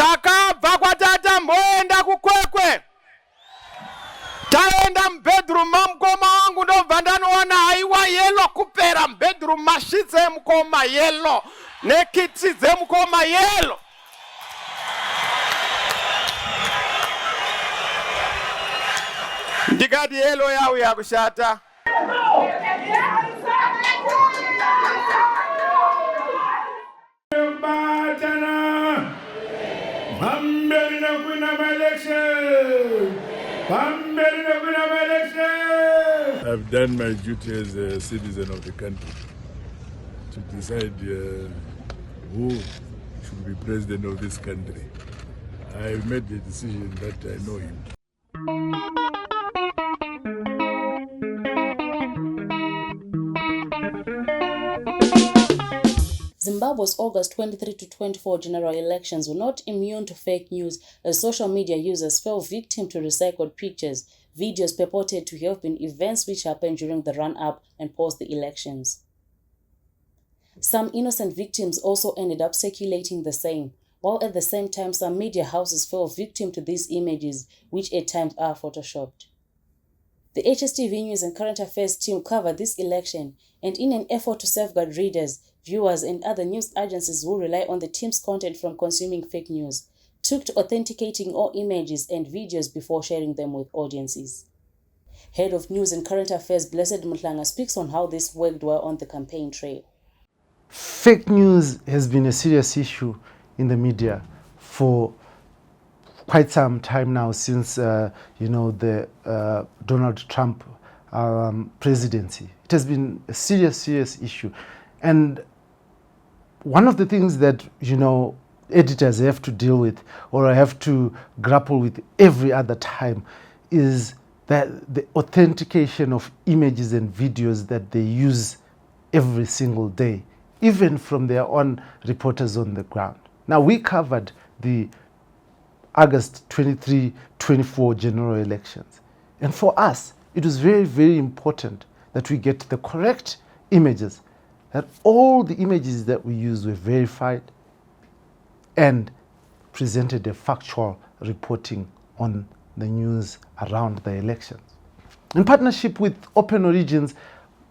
Takabva kwatata mboenda kukwekwe. Taenda mbedroom mamukoma wangu ndobva ndanoona haiwa yelo kupera mbedroom mashi dzemukoma yelo nekitsi dzemukoma yelo. Ndikati yelo yawo yakushata. I've done my duty as a citizen of the country to decide who should be president of this country. I made the decision that I know him. Zimbabwe's August 23 to 24 general elections were not immune to fake news as social media users fell victim to recycled pictures, videos purported to have been events which happened during the run-up and post the elections. Some innocent victims also ended up circulating the same, while at the same time some media houses fell victim to these images, which at times are photoshopped. The HSTV News and Current Affairs team covered this election, and in an effort to safeguard readers, viewers and other news agencies who rely on the team's content from consuming fake news, took to authenticating all images and videos before sharing them with audiences. Head of News and Current Affairs Blessed Mutlanga speaks on how this worked well on the campaign trail. Fake news has been a serious issue in the media for quite some time now, since the Donald Trump presidency. It has been a serious issue, and one of the things that editors have to deal with or have to grapple with every other time is that the authentication of images and videos that they use every single day, even from their own reporters on the ground. Now, we covered the August 23-24 general elections, and for us it was very important that we get the correct images, that all the images that we used were verified and presented a factual reporting on the news around the elections. In partnership with Open Origins,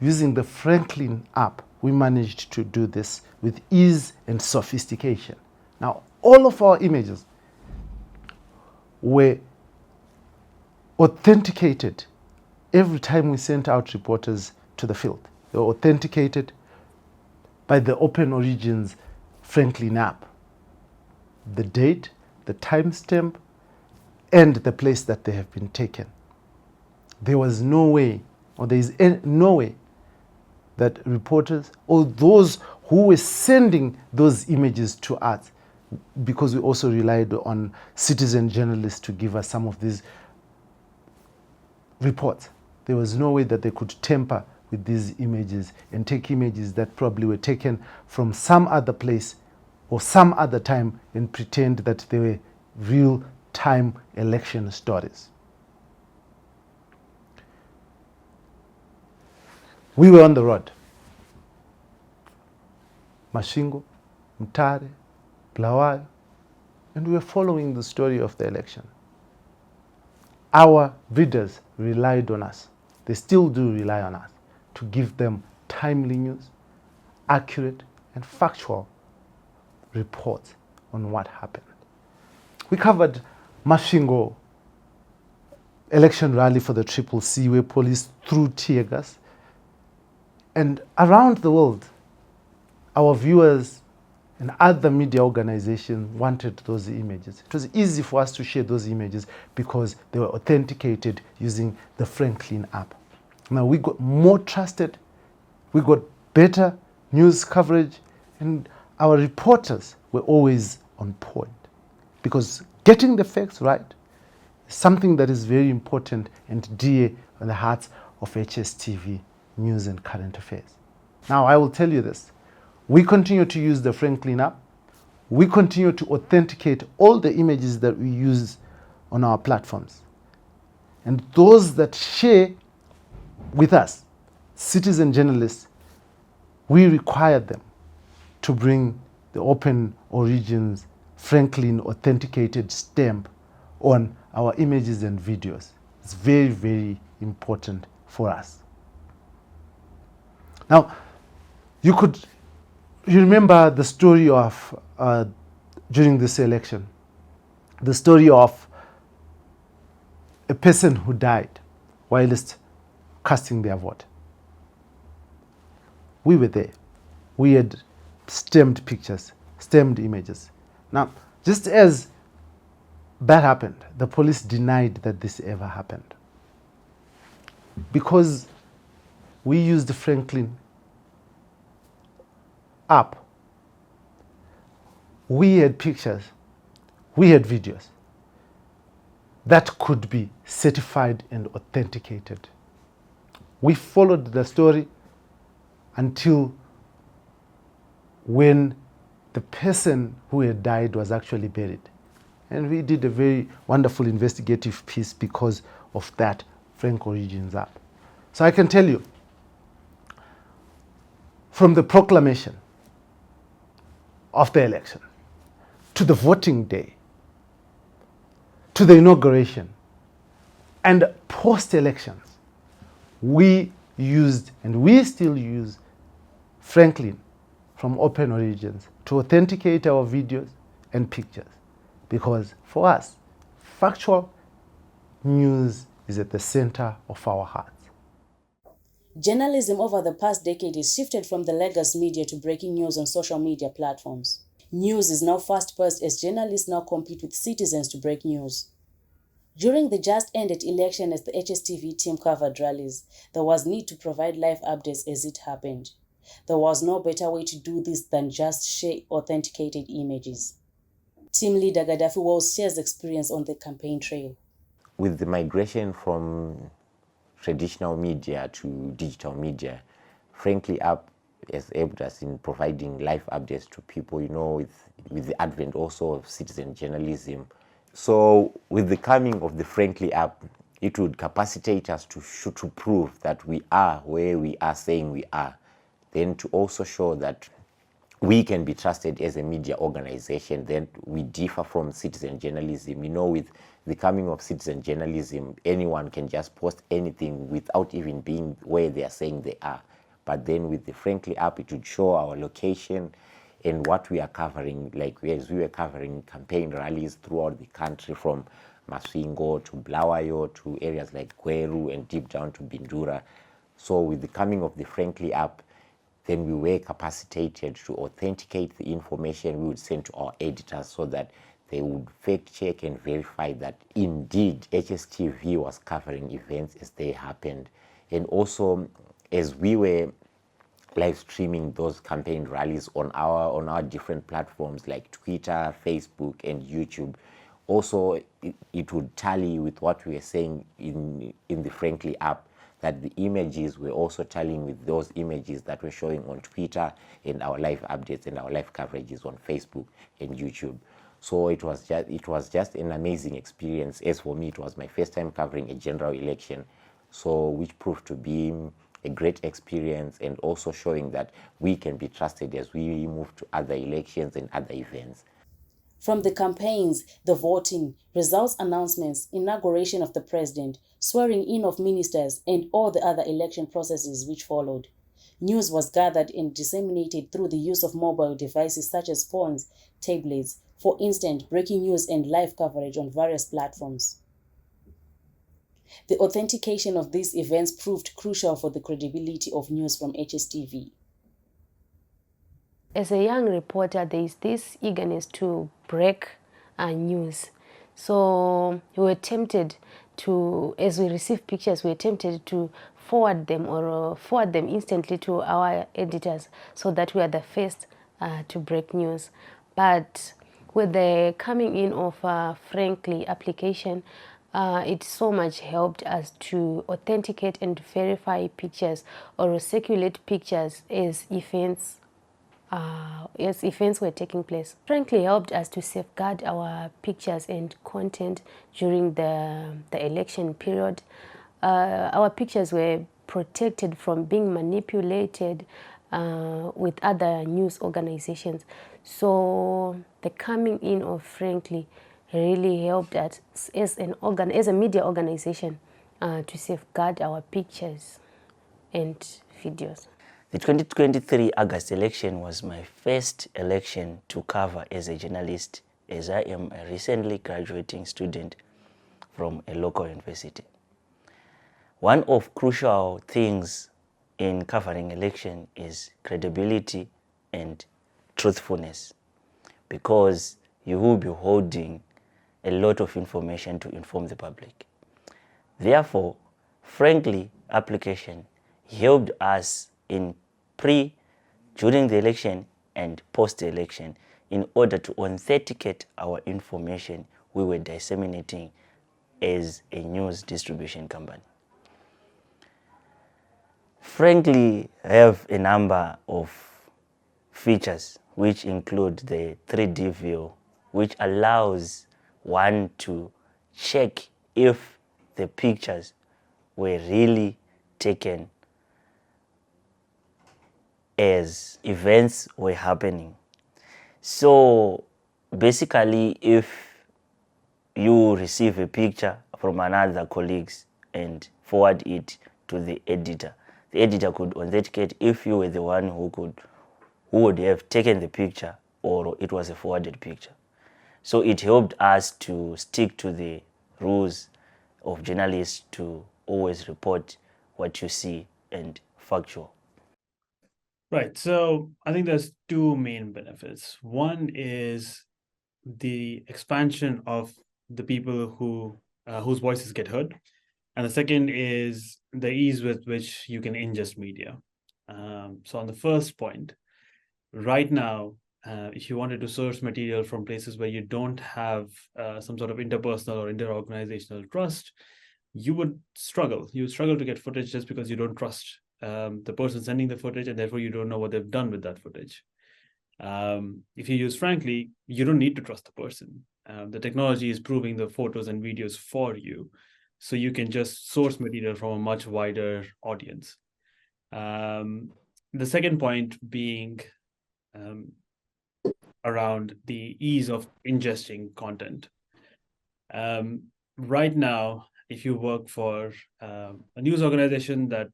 using the Franklin app, we managed to do this with ease and sophistication. Now, all of our images were authenticated every time we sent out reporters to the field. They were authenticated by the Open Origins Franklin app. The date, the timestamp, and the place that they have been taken. There was no way, or there is no way, that reporters or those who were sending those images to us, because we also relied on citizen journalists to give us some of these reports. There was no way that they could tamper with these images and take images that probably were taken from some other place or some other time and pretend that they were real-time election stories. We were on the road. Masvingo, Mutare, Bulawayo, and we were following the story of the election. Our readers relied on us. They still do rely on us to give them timely news, accurate and factual reports on what happened. We covered Masvingo election rally for the Triple C, where police threw tear gas. And around the world, our viewers and other media organizations wanted those images. It was easy for us to share those images because they were authenticated using the Franklin app. Now we got more trusted, we got better news coverage, and our reporters were always on point. Because getting the facts right is something that is very important and dear on the hearts of HSTV News and Current Affairs. Now I will tell you this. We continue to use the Franklin app. We continue to authenticate all the images that we use on our platforms. And those that share with us, citizen journalists, we require them to bring the Open Origins Franklin authenticated stamp on our images and videos. It's very, very important for us. Now, you remember the story of, during this election, the story of a person who died whilst casting their vote. We were there. We had stamped pictures, stamped images. Now, just as that happened, the police denied that this ever happened. Because we used the Franklin app, we had pictures, we had videos that could be certified and authenticated. We followed the story until when the person who had died was actually buried. And we did a very wonderful investigative piece because of that Frank Origins app. So I can tell you, from the proclamation of the election to the voting day, to the inauguration, and post-elections, we used and we still use Franklin from Open Origins to authenticate our videos and pictures. Because for us, factual news is at the center of our hearts. Journalism over the past decade has shifted from the legacy media to breaking news on social media platforms. News is now fast-paced as journalists now compete with citizens to break news. During the just-ended election, as the HSTV team covered rallies, there was need to provide live updates as it happened. There was no better way to do this than just share authenticated images. Team leader Gaddafi Walls shares experience on the campaign trail. With the migration from traditional media to digital media, Frankly App has helped us in providing live updates to people, with the advent also of citizen journalism. So with the coming of the Frankly App, it would capacitate us to prove that we are where we are saying we are. Then to also show that we can be trusted as a media organization, then we differ from citizen journalism. With the coming of citizen journalism, anyone can just post anything without even being where they are saying they are. But then with the Frankly App, it would show our location and what we are covering, as we were covering campaign rallies throughout the country, from Masvingo to Bulawayo to areas like Gweru and deep down to Bindura. So with the coming of the Frankly App, then we were capacitated to authenticate the information we would send to our editors so that they would fact check and verify that indeed HSTV was covering events as they happened. And also, as we were live streaming those campaign rallies on our different platforms like Twitter, Facebook, and YouTube, also it would tally with what we were saying in the Frankly App, that the images were also tallying with those images that were showing on Twitter and our live updates and our live coverages on Facebook and YouTube. So it was just an amazing experience. As for me, it was my first time covering a general election, so which proved to be a great experience, and also showing that we can be trusted as we move to other elections and other events. From the campaigns, the voting, results announcements, inauguration of the president, swearing in of ministers, and all the other election processes which followed, news was gathered and disseminated through the use of mobile devices such as phones, tablets, for instant breaking news and live coverage on various platforms. The authentication of these events proved crucial for the credibility of news from HSTV. As a young reporter, there is this eagerness to break news. So we were tempted to, as we receive pictures, we were tempted to forward them instantly to our editors so that we are the first to break news. But with the coming in of Frankly application, it so much helped us to authenticate and verify pictures or circulate pictures as events were taking place. Frankly helped us to safeguard our pictures and content during the election period. Our pictures were protected from being manipulated with other news organizations. So the coming in of Frankly really helped us as a media organization to safeguard our pictures and videos. The 2023 August election was my first election to cover as a journalist, as I am a recently graduating student from a local university. One of crucial things in covering election is credibility and truthfulness, because you will be holding a lot of information to inform the public. Therefore, Frankly application helped us in during the election and post the election in order to authenticate our information we were disseminating as a news distribution company. Frankly, have a number of features which include the 3D view, which allows one to check if the pictures were really taken as events were happening. So basically, if you receive a picture from another colleagues and forward it to the editor could authenticate if you were the one who would have taken the picture or it was a forwarded picture. So it helped us to stick to the rules of journalists to always report what you see and factual. Right. So I think there's two main benefits. One is the expansion of the people whose voices get heard, and the second is the ease with which you can ingest media. So on the first point, right now, if you wanted to source material from places where you don't have some sort of interpersonal or interorganizational trust, you would struggle. You would struggle to get footage just because you don't trust the person sending the footage, and therefore you don't know what they've done with that footage. If you use Frankly, you don't need to trust the person. The technology is proving the photos and videos for you, so you can just source material from a much wider audience. The second point being around the ease of ingesting content. Right now, if you work for a news organization that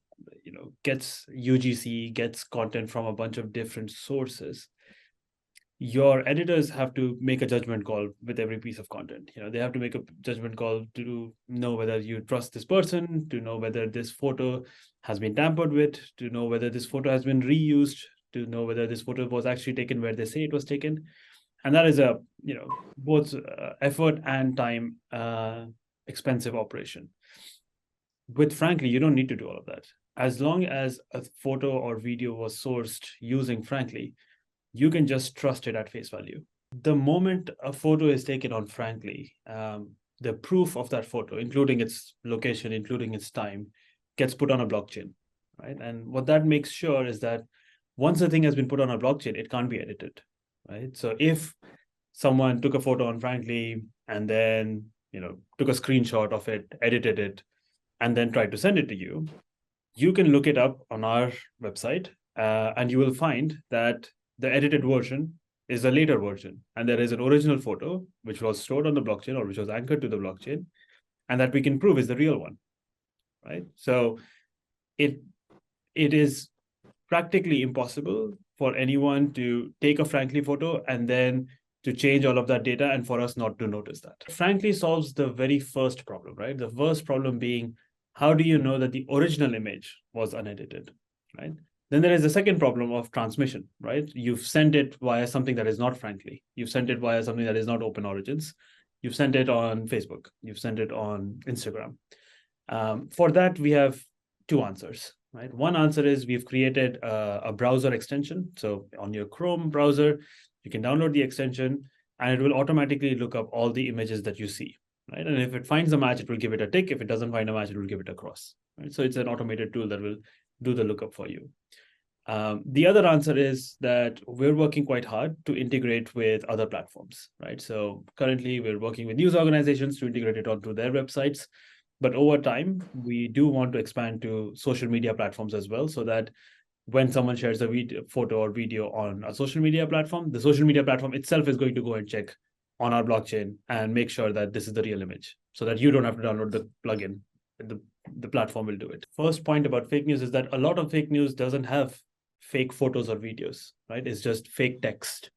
gets UGC, gets content from a bunch of different sources, your editors have to make a judgment call with every piece of content. They have to make a judgment call to know whether you trust this person, to know whether this photo has been tampered with, to know whether this photo has been reused, to know whether this photo was actually taken where they say it was taken. And that is a both effort and time expensive operation. With Frankly, you don't need to do all of that. As long as a photo or video was sourced using Frankly, you can just trust it at face value. The moment a photo is taken on Frankly, the proof of that photo, including its location, including its time, gets put on a blockchain, right? And what that makes sure is that once a thing has been put on a blockchain, it can't be edited, right? So if someone took a photo on Frankly and then took a screenshot of it, edited it, and then tried to send it to you, you can look it up on our website, and you will find that the edited version is a later version, and there is an original photo which was stored on the blockchain or which was anchored to the blockchain, and that we can prove is the real one, right? So it is practically impossible for anyone to take a Frankly photo and then to change all of that data and for us not to notice that. Frankly solves the very first problem, right? The first problem being, how do you know that the original image was unedited, right? Then there is the second problem of transmission, right? You've sent it via something that is not Frankly. You've sent it via something that is not Open Origins. You've sent it on Facebook. You've sent it on Instagram. For that, we have two answers, right? One answer is we've created a browser extension. So on your Chrome browser, you can download the extension and it will automatically look up all the images that you see, right? And if it finds a match, it will give it a tick. If it doesn't find a match, it will give it a cross, right? So it's an automated tool that will do the lookup for you. The other answer is that we're working quite hard to integrate with other platforms, right? So currently we're working with news organizations to integrate it onto their websites. But over time, we do want to expand to social media platforms as well, so that when someone shares a photo or video on a social media platform, the social media platform itself is going to go and check on our blockchain and make sure that this is the real image, so that you don't have to download the plugin. The platform will do it. First point about fake news is that a lot of fake news doesn't have fake photos or videos, right? It's just fake text.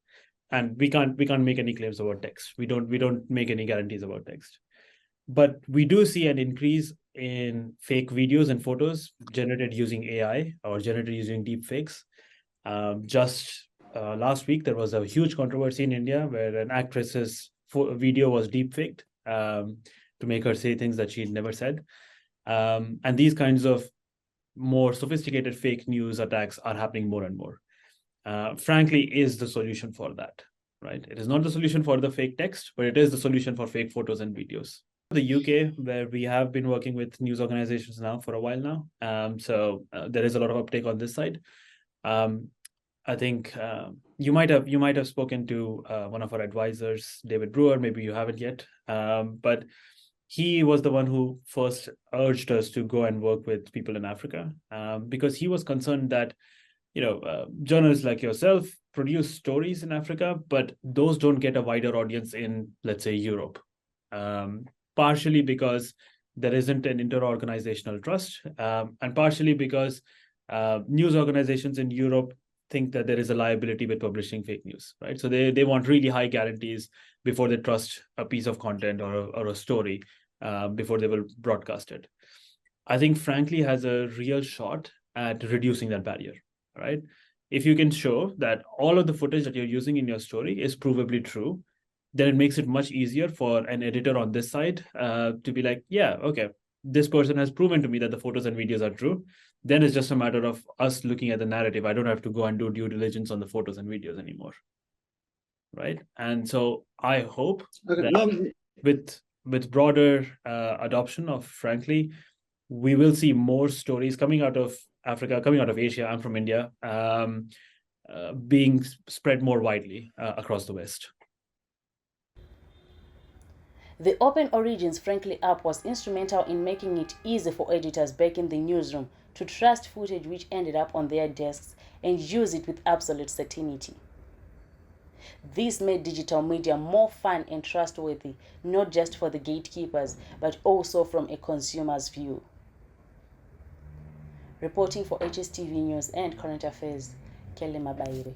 And we can't make any claims about text. We don't make any guarantees about text. But we do see an increase in fake videos and photos generated using AI or generated using deep fakes. Last week, there was a huge controversy in India where an actress's video was deep faked to make her say things that she had never said. And these kinds of more sophisticated fake news attacks are happening more and more. Frankly, is the solution for that, right? It is not the solution for the fake text, but it is the solution for fake photos and videos. The UK, where we have been working with news organizations now for a while now, so there is a lot of uptake on this side. I think you might have spoken to one of our advisors, David Brewer. Maybe you haven't yet, but he was the one who first urged us to go and work with people in Africa, because he was concerned that journalists like yourself produce stories in Africa, but those don't get a wider audience in, let's say, Europe. Partially because there isn't an inter-organizational trust, and partially because news organizations in Europe think that there is a liability with publishing fake news, right? So they want really high guarantees before they trust a piece of content or a story before they will broadcast it. I think Frankly has a real shot at reducing that barrier, right? If you can show that all of the footage that you're using in your story is provably true, then it makes it much easier for an editor on this side to be like, yeah, okay, this person has proven to me that the photos and videos are true. Then it's just a matter of us looking at the narrative. I don't have to go and do due diligence on the photos and videos anymore, right? And so I hope that with broader adoption of Frankly, we will see more stories coming out of Africa, coming out of Asia. I'm from India, being spread more widely across the West. The Open Origins Frankly app was instrumental in making it easy for editors back in the newsroom to trust footage which ended up on their desks and use it with absolute certainty. This made digital media more fun and trustworthy, not just for the gatekeepers, but also from a consumer's view. Reporting for HSTV News and Current Affairs, Kelly Mabaire.